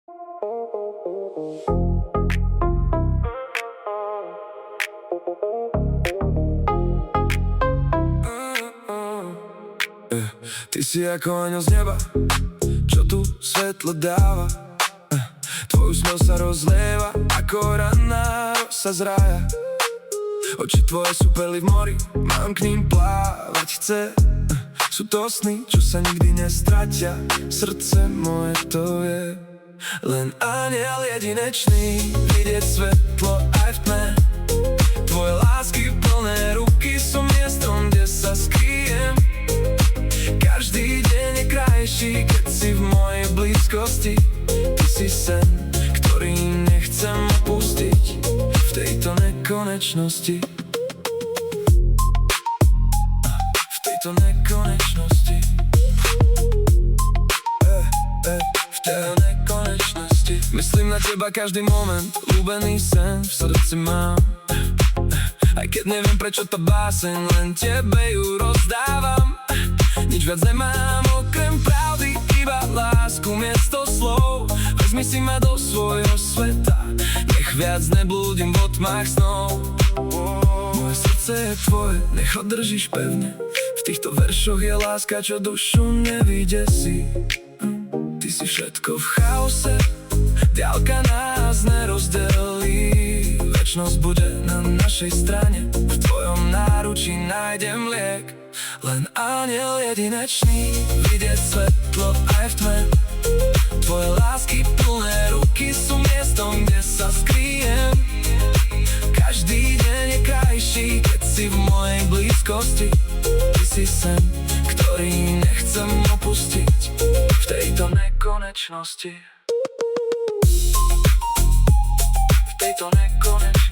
Ty si ako aňel z neba, čo tu svetlo dáva. Tvoj úsmev sa rozlieva ako ranná rosa z rája. Oči tvoje sú perly v mori, mám k ním plávať chce. Sú to sny, čo sa nikdy nestratia, srdce moje to je. Len anjel jedinečný, vidieť svetlo aj v tme. Tvoje lásky plné ruky sú miestom, kde sa skryjem. Každý deň je krajší, keď si v mojej blízkosti. Ty si sen, ktorý nechcem opustiť v tejto nekonečnosti. V tejto nekonečnosti. V tejto nekonečnosti. Myslím na teba každý moment, ľúbený sen v srdci mám. Aj keď neviem prečo tá báseň, len tebe ju rozdávam. Nič viac nemám okrem pravdy, iba lásku miesto slov. Vezmi si ma do svojho sveta, nech viac neblúdim vo tmách snov. Moje srdce je tvoje, nech ho držíš pevne. V týchto veršoch je láska, čo dušu nevydesí. Ty si všetko v chaose, diaľka nás nerozdelí. Večnosť bude na našej strane, v tvojom náručí nájdem liek. Len anjel jedinečný, vidieť svetlo aj v tme. Tvoje lásky plné ruky sú miestom, kde sa skryjem. Každý deň je krajší, keď si v mojej blízkosti. Ty si sen, ktorý nechcem opustiť v tejto nekonečnosti. V tejto nekonečnosti.